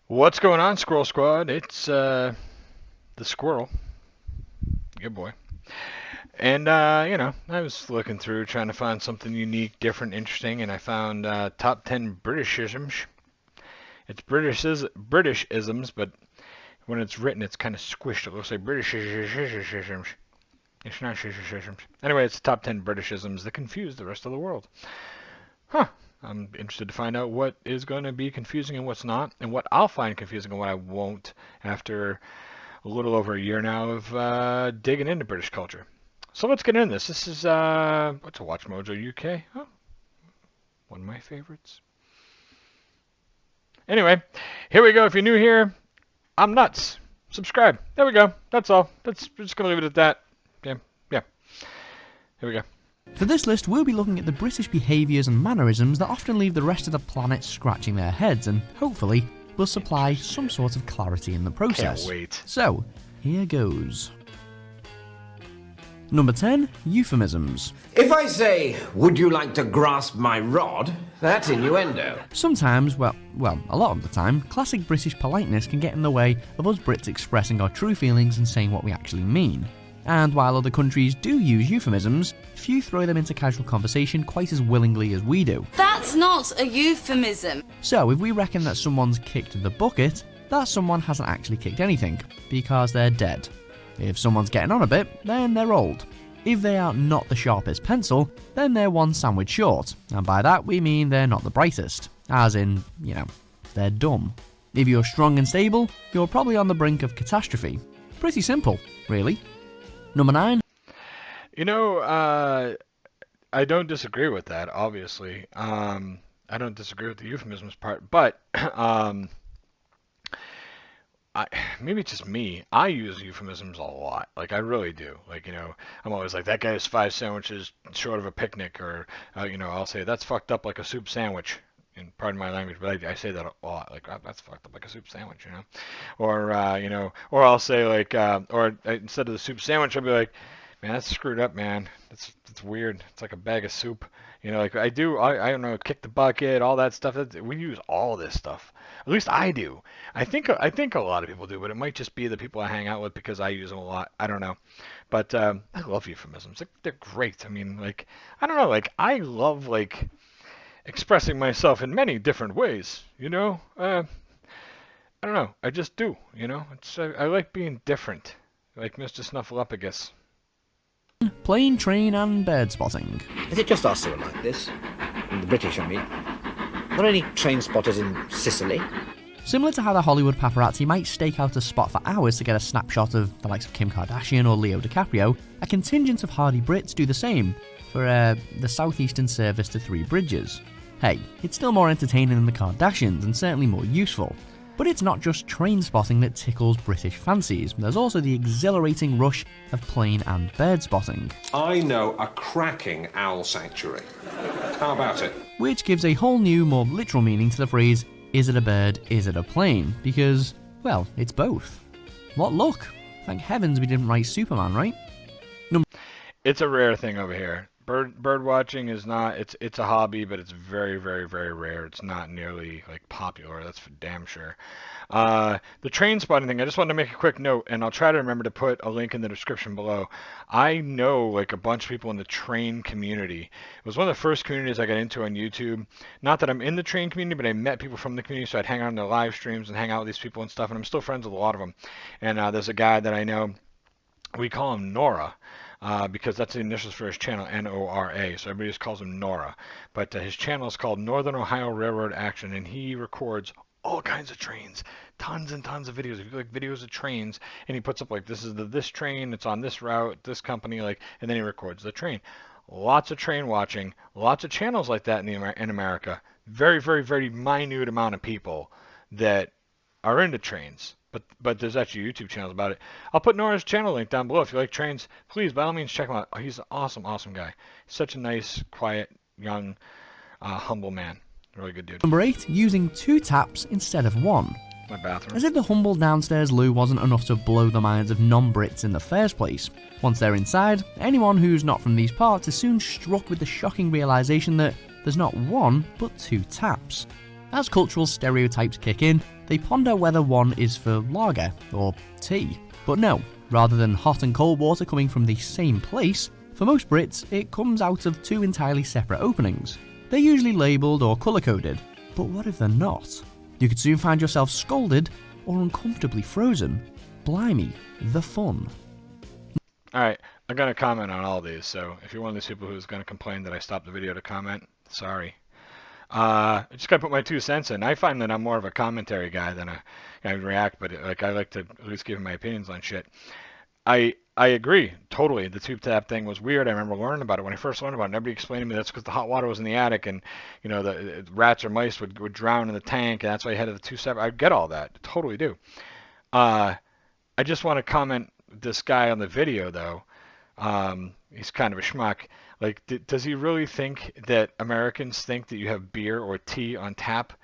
What's going on, Squirrel Squad? It's the Squirrel. Good boy. And I was looking through trying to find something unique, different, interesting, and I found top 10 Britishisms. It's Britishisms, but when it's written, it's kind of squished. It looks like Britishisms. It's not shishisms. Anyway, it's the top 10 Britishisms that confuse the rest of the world. Huh. I'm interested to find out what is going to be confusing and what's not, and what I'll find confusing and what I won't after a little over a year now of digging into British culture. So let's get into this. This is, what's a Watch Mojo UK? Oh, one of my favorites. Anyway, here we go. If you're new here, I'm nuts. Subscribe. There we go. That's all. We're just going to leave it at that. Yeah. Here we go. For this list, we'll be looking at the British behaviours and mannerisms that often leave the rest of the planet scratching their heads and, hopefully, will supply some sort of clarity in the process. Can't wait. So, here goes. Number 10. Euphemisms. If I say, would you like to grasp my rod, that's innuendo. Sometimes, well, a lot of the time, classic British politeness can get in the way of us Brits expressing our true feelings and saying what we actually mean. And while other countries do use euphemisms, few throw them into casual conversation quite as willingly as we do. That's not a euphemism. So if we reckon that someone's kicked the bucket, that someone hasn't actually kicked anything, because they're dead. If someone's getting on a bit, then they're old. If they are not the sharpest pencil, then they're one sandwich short, and by that we mean they're not the brightest, as in, they're dumb. If you're strong and stable, you're probably on the brink of catastrophe. Pretty simple, really. Number 9. I don't disagree with that, obviously. I don't disagree with the euphemisms part, but maybe it's just me. I use euphemisms a lot. Like, I really do. Like, I'm always like, that guy has 5 sandwiches short of a picnic, or, I'll say, that's fucked up like a soup sandwich. And pardon my language, but I say that a lot. Like, that's fucked up like a soup sandwich, Or, or I'll say, like, instead of the soup sandwich, I'll be like, man, that's screwed up, man. That's weird. It's like a bag of soup. Like I don't know, kick the bucket, all that stuff. We use all this stuff. At least I do. I think a lot of people do, but it might just be the people I hang out with because I use them a lot. I don't know. But I love euphemisms. They're great. I mean, like, I don't know, like, I love, like, expressing myself in many different ways, I don't know, I just do, I like being different, like Mr. Snuffleupagus. Plane, train and bird spotting. Is it just us who are like this? The British, I mean. Are there any train spotters in Sicily? Similar to how the Hollywood paparazzi might stake out a spot for hours to get a snapshot of the likes of Kim Kardashian or Leo DiCaprio, a contingent of hardy Brits do the same for the southeastern service to Three Bridges. Hey, it's still more entertaining than the Kardashians and certainly more useful. But it's not just train spotting that tickles British fancies, there's also the exhilarating rush of plane and bird spotting. I know a cracking owl sanctuary. How about it? Which gives a whole new, more literal meaning to the phrase, is it a bird, is it a plane? Because, well, it's both. What luck! Thank heavens we didn't write Superman, right? It's a rare thing over here. Bird watching is not, it's a hobby, but it's very, very, very rare. It's not nearly, like, popular, that's for damn sure. The train spotting thing, I just wanted to make a quick note, and I'll try to remember to put a link in the description below. I know, like, a bunch of people in the train community. It was one of the first communities I got into on YouTube. Not that I'm in the train community, but I met people from the community, so I'd hang out on their live streams and hang out with these people and stuff, and I'm still friends with a lot of them. And there's a guy that I know, we call him Nora. Because that's the initials for his channel, N-O-R-A, so everybody just calls him Nora. But his channel is called Northern Ohio Railroad Action, and he records all kinds of trains, tons and tons of videos. If you like videos of trains, and he puts up, like, this is this train, it's on this route, this company, like, and then he records the train. Lots of train watching, lots of channels like that in America. Very, very, very minute amount of people that are into trains. But there's actually YouTube channels about it. I'll put Nora's channel link down below. If you like trains, please, by all means, check him out. Oh, he's an awesome, awesome guy. Such a nice, quiet, young, humble man. Really good dude. Number 8. Using 2 taps instead of 1. My bathroom. As if the humble downstairs loo wasn't enough to blow the minds of non-Brits in the first place. Once they're inside, anyone who's not from these parts is soon struck with the shocking realisation that there's not 1, but 2 taps. As cultural stereotypes kick in, they ponder whether one is for lager or tea. But no, rather than hot and cold water coming from the same place, for most Brits it comes out of two entirely separate openings. They're usually labelled or colour-coded, but what if they're not? You could soon find yourself scalded or uncomfortably frozen. Blimey, the fun. Alright, I'm going to comment on all these, so if you're one of these people who's going to complain that I stopped the video to comment, sorry. I just gotta put my 2 cents in. I find that I'm more of a commentary guy than a guy who react, but like I like to at least give my opinions on shit. I agree totally. The tube tap thing was weird. I remember learning about it when I first learned about it. Nobody explained to me that's because the hot water was in the attic, and you know the rats or mice would drown in the tank, and that's why you had the 2 separate. I get all that, totally do. I just want to comment this guy on the video though. He's kind of a schmuck. Like, does he really think that Americans think that you have beer or tea on tap?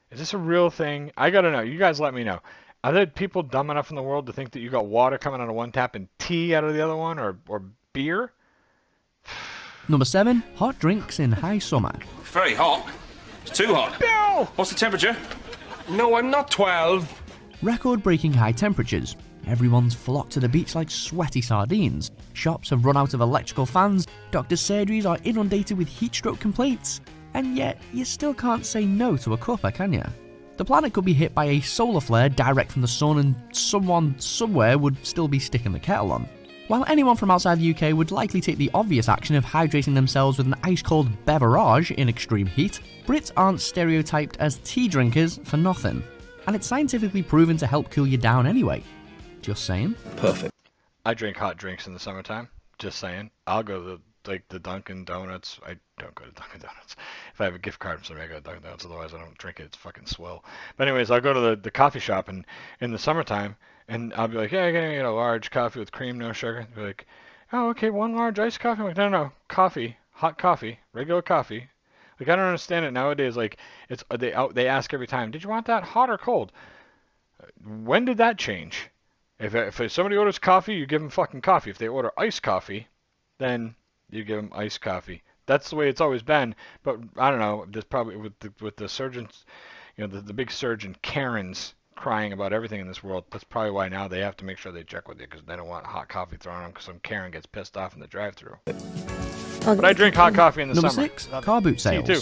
Is this a real thing? I gotta know. You guys let me know. Are there people dumb enough in the world to think that you got water coming out of one tap and tea out of the other one, or beer? Number 7, hot drinks in high summer. Very hot. It's too hot. No! What's the temperature? No, I'm not 12. Record-breaking high temperatures. Everyone's flocked to the beach like sweaty sardines. Shops have run out of electrical fans, doctors' surgeries are inundated with heat stroke complaints, and yet you still can't say no to a cuppa, can you? The planet could be hit by a solar flare direct from the sun and someone somewhere would still be sticking the kettle on. While anyone from outside the UK would likely take the obvious action of hydrating themselves with an ice-cold beverage in extreme heat, Brits aren't stereotyped as tea drinkers for nothing. And it's scientifically proven to help cool you down anyway. Just saying. Perfect. I drink hot drinks in the summertime. Just saying. I'll go to the Dunkin' Donuts. I don't go to Dunkin' Donuts. If I have a gift card from somebody, I go to Dunkin' Donuts. Otherwise, I don't drink it. It's fucking swill. But anyways, I'll go to the coffee shop and in the summertime, and I'll be like, yeah, I'm gonna get a large coffee with cream, no sugar. They'll be like, oh, okay, 1 large iced coffee. I'm like, no, coffee, hot coffee, regular coffee. Like, I don't understand it nowadays. Like, it's they ask every time, did you want that hot or cold? When did that change? If somebody orders coffee, you give them fucking coffee. If they order iced coffee, then you give them iced coffee. That's the way it's always been. But I don't know. There's probably with the surgeons, you know, the big surgeon Karens crying about everything in this world. That's probably why now they have to make sure they check with you because they don't want hot coffee thrown on them because some Karen gets pissed off in the drive-thru. But I drink hot coffee in the Number summer. 6, car boot sales. Me too.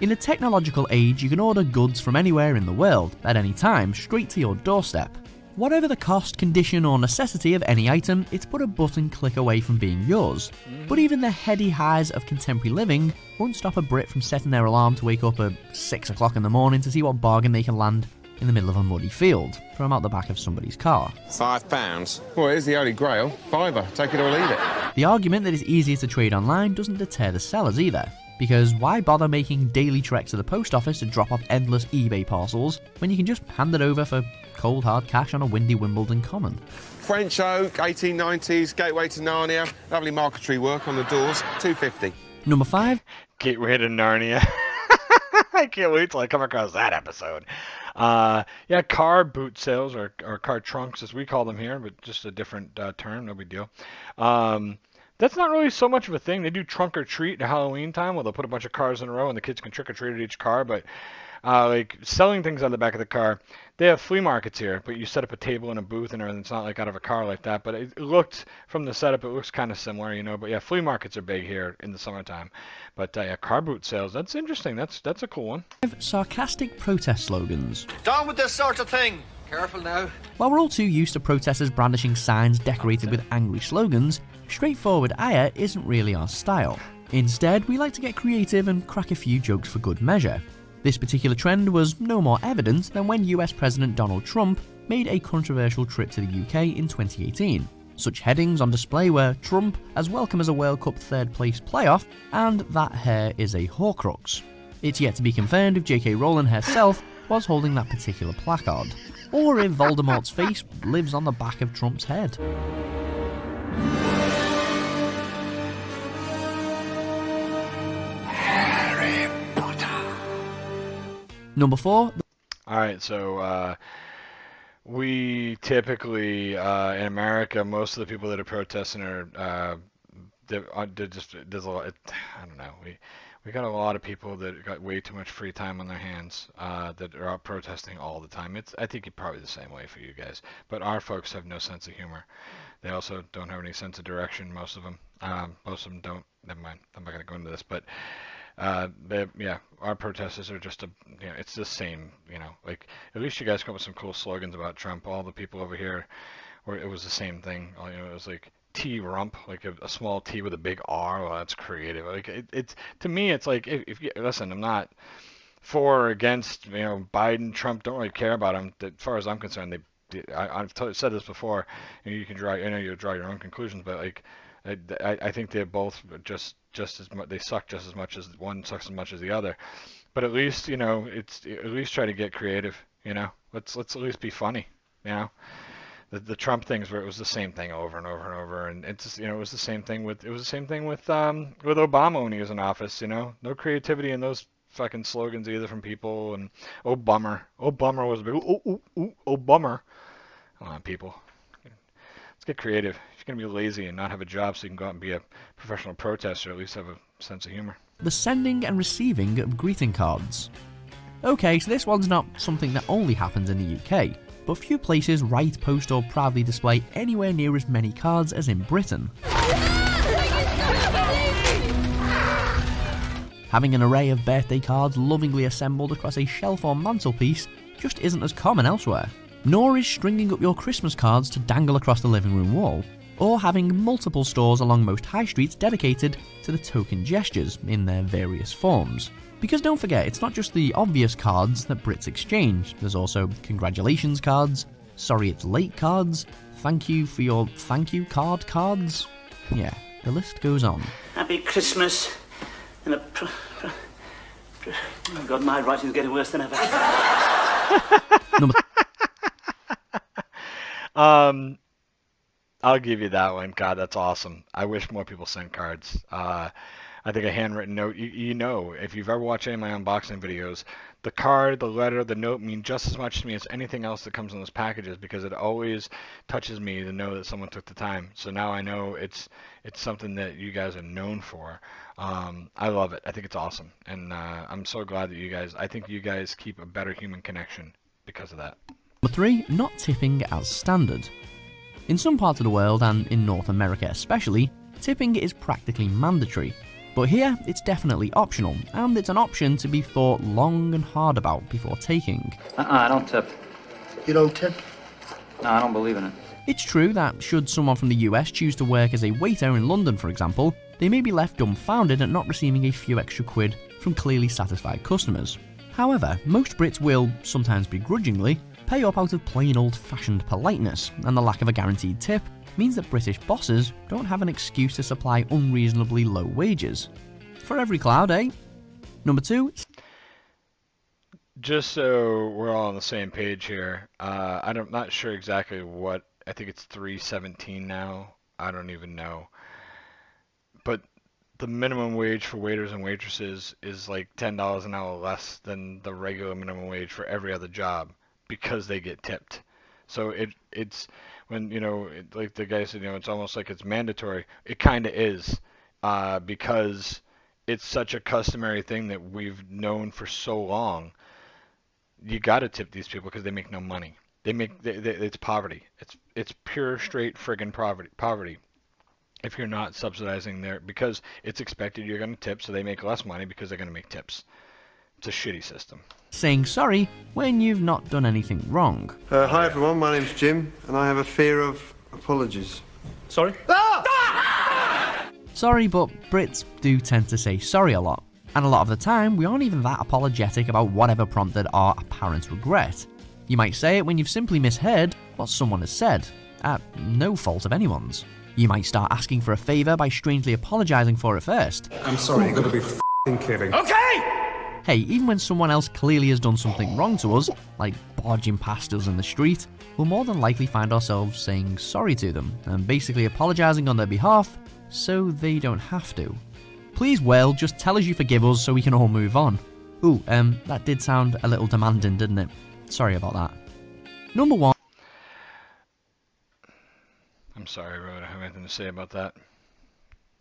In a technological age, you can order goods from anywhere in the world, at any time, straight to your doorstep. Whatever the cost, condition or necessity of any item, it's but a button click away from being yours. But even the heady highs of contemporary living won't stop a Brit from setting their alarm to wake up at 6 o'clock in the morning to see what bargain they can land in the middle of a muddy field from out the back of somebody's car. £5. Well, here's the Holy Grail. Fiver. Take it or leave it. The argument that it's easier to trade online doesn't deter the sellers either, because why bother making daily treks to the post office to drop off endless eBay parcels when you can just hand it over for cold hard cash on a windy Wimbledon common? French oak, 1890s, gateway to Narnia. Lovely marquetry work on the doors. £2.50. Number 5, Gateway to Narnia. I can't wait till I come across that episode. Yeah, car boot sales or car trunks as we call them here, but just a different term, no big deal. That's not really so much of a thing. They do trunk or treat at Halloween time where they'll put a bunch of cars in a row and the kids can trick or treat at each car, but like selling things on the back of the car, they have flea markets here, but you set up a table and a booth and everything. It's not like out of a car like that, but it looked from the setup, it looks kind of similar, you know. But yeah, flea markets are big here in the summertime. But yeah, car boot sales, that's interesting. That's a cool one. 5 sarcastic protest slogans. Down with this sort of thing. Careful now. While we're all too used to protesters brandishing signs decorated with angry slogans, straightforward ire isn't really our style. Instead, we like to get creative and crack a few jokes for good measure. This particular trend was no more evident than when US President Donald Trump made a controversial trip to the UK in 2018. Such headings on display were Trump as welcome as a World Cup third place playoff and that hair is a Horcrux. It's yet to be confirmed if JK Rowling herself was holding that particular placard, or if Voldemort's face lives on the back of Trump's head. Number 4. Alright, so we typically, in America, most of the people that are protesting are, there's a lot. I don't know. We got a lot of people that got way too much free time on their hands that are out protesting all the time. I think it's probably the same way for you guys. But our folks have no sense of humor. They also don't have any sense of direction. Most of them. Most of them don't. Never mind. I'm not gonna go into this, but. Our protesters are just it's the same, like at least you guys come up with some cool slogans about Trump. All the people over here, where it was the same thing. It was like T rump, like a small T with a big R. Well, that's creative. Like it's to me, it's like if you listen, I'm not for or against, Biden, Trump. Don't really care about them. As far as I'm concerned, I've said this before. You can draw, you draw your own conclusions, but like. I think they're both just as much. They suck just as much as one sucks as much as the other. But at least it's at least try to get creative. Let's at least be funny. The Trump things where it was the same thing over and over and over, and it's just, it was the same thing with Obama when he was in office. No creativity in those fucking slogans either from people. And oh bummer was a big oh bummer. Come on, people. Let's get creative. If you're going to be lazy and not have a job so you can go out and be a professional protester, at least have a sense of humor. The sending and receiving of greeting cards. Okay, so this one's not something that only happens in the UK, but few places write, post or proudly display anywhere near as many cards as in Britain. Having an array of birthday cards lovingly assembled across a shelf or mantelpiece just isn't as common elsewhere. Nor is stringing up your Christmas cards to dangle across the living room wall, or having multiple stores along most high streets dedicated to the token gestures in their various forms. Because don't forget, it's not just the obvious cards that Brits exchange, there's also congratulations cards, sorry it's late cards, thank you for your thank you cards. Yeah, the list goes on. Happy Christmas and oh God, my writing's getting worse than ever. Number I'll give you that one. God, that's awesome. I wish more people sent cards. I think a handwritten note, if you've ever watched any of my unboxing videos, the card, the letter, the note mean just as much to me as anything else that comes in those packages because it always touches me to know that someone took the time. So now I know it's something that you guys are known for. I love it. I think it's awesome. And I'm so glad that I think you guys keep a better human connection because of that. Number 3, not tipping as standard. In some parts of the world, and in North America especially, tipping is practically mandatory. But here, it's definitely optional, and it's an option to be thought long and hard about before taking. I don't tip. You don't tip? No, I don't believe in it. It's true that should someone from the US choose to work as a waiter in London, for example, they may be left dumbfounded at not receiving a few extra quid from clearly satisfied customers. However, most Brits will, sometimes begrudgingly, pay up out of plain old-fashioned politeness, and the lack of a guaranteed tip means that British bosses don't have an excuse to supply unreasonably low wages. For every cloud, eh? Number 2. Just so we're all on the same page here, I'm not sure exactly what, I think it's 317 now, I don't even know. But the minimum wage for waiters and waitresses is like $10 an hour less than the regular minimum wage for every other job because they get tipped. So it's when, like the guy said, it's almost like it's mandatory. It kind of is because it's such a customary thing that we've known for so long. You got to tip these people because they make no money. It's poverty. It's pure straight friggin' poverty. If you're not subsidizing because it's expected you're going to tip, so they make less money because they're going to make tips. It's a shitty system. Saying sorry when you've not done anything wrong. Hi everyone, my name's Jim, and I have a fear of apologies. Sorry? Sorry, but Brits do tend to say sorry a lot. And a lot of the time, we aren't even that apologetic about whatever prompted our apparent regret. You might say it when you've simply misheard what someone has said, at no fault of anyone's. You might start asking for a favour by strangely apologising for it first. I'm sorry, you've got to be f***ing kidding. Okay! Hey, even when someone else clearly has done something wrong to us, like barging past us in the street, we'll more than likely find ourselves saying sorry to them, and basically apologising on their behalf, so they don't have to. Please, well, just tell us you forgive us so we can all move on. Ooh, that did sound a little demanding, didn't it? Sorry about that. Number 1. I'm sorry, Rod, I don't have anything to say about that.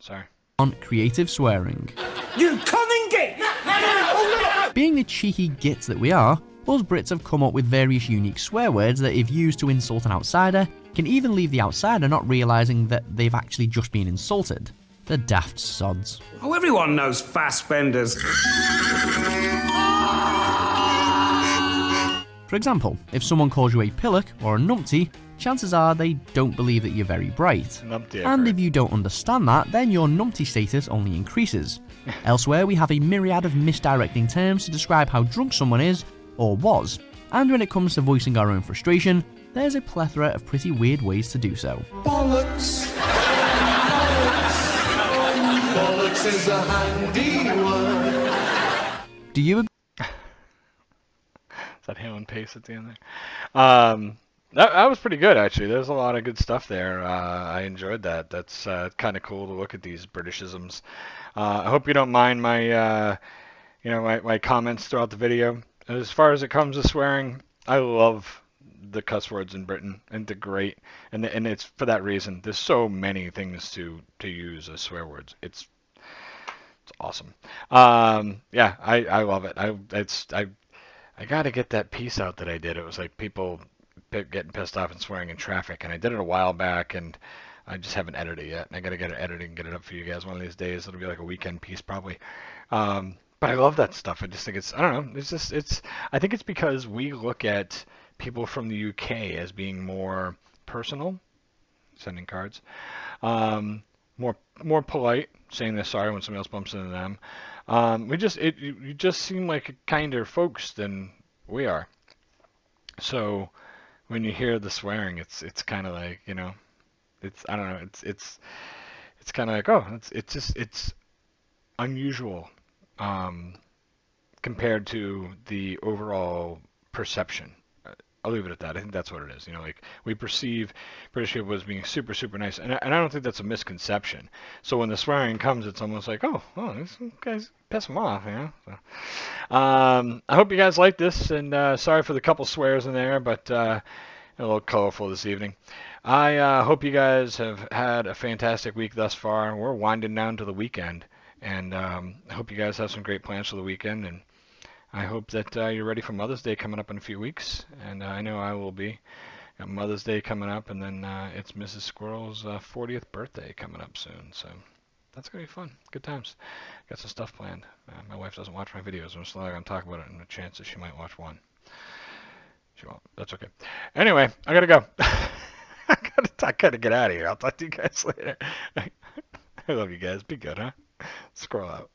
Sorry. On creative swearing. You cunning git! Being the cheeky gits that we are, us Brits have come up with various unique swear words that, if used to insult an outsider, can even leave the outsider not realising that they've actually just been insulted. The daft sods. Oh, everyone knows fast benders. For example, if someone calls you a pillock or a numpty, chances are they don't believe that you're very bright. And if you don't understand that, then your numpty status only increases. Elsewhere, we have a myriad of misdirecting terms to describe how drunk someone is, or was. And when it comes to voicing our own frustration, there's a plethora of pretty weird ways to do so. Bollocks. Bollocks is a handy word. Do you agree? Is that hail and pace at the end there? That was pretty good, actually. There's a lot of good stuff there. I enjoyed that. That's kind of cool to look at these Britishisms. I hope you don't mind my, my comments throughout the video. As far as it comes to swearing, I love the cuss words in Britain, and they're great. And it's for that reason. There's so many things to use as swear words. It's awesome. Yeah, I love it. I got to get that piece out that I did. It was like people getting pissed off and swearing in traffic, and I did it a while back, and I just haven't edited it yet. And I got to get it edited and get it up for you guys one of these days. It'll be like a weekend piece probably. But I love that stuff. I just think I don't know. I think it's because we look at people from the UK as being more personal, sending cards, more polite, saying they're sorry when somebody else bumps into them. You just seem like kinder folks than we are. So when you hear the swearing, it's kind of like, it's I don't know, it's kind of like, oh, it's unusual compared to the overall perception. I'll leave it at that. I think that's what it is. Like we perceive British people as being super, super nice, and I don't think that's a misconception. So when the swearing comes, it's almost like, oh, these guys piss them off, So, I hope you guys like this, and sorry for the couple swears in there, but a little colorful this evening. I hope you guys have had a fantastic week thus far. We're winding down to the weekend, and I hope you guys have some great plans for the weekend, and I hope that you're ready for Mother's Day coming up in a few weeks, and I know I will be. Got Mother's Day coming up, and then it's Mrs. Squirrel's 40th birthday coming up soon, so that's going to be fun. Good times. Got some stuff planned. My wife doesn't watch my videos, so I'm going to talk about it, and the chance that she might watch one. She won't. That's okay. Anyway, I got to go. I got to get out of here. I'll talk to you guys later. I love you guys. Be good, huh? Squirrel out.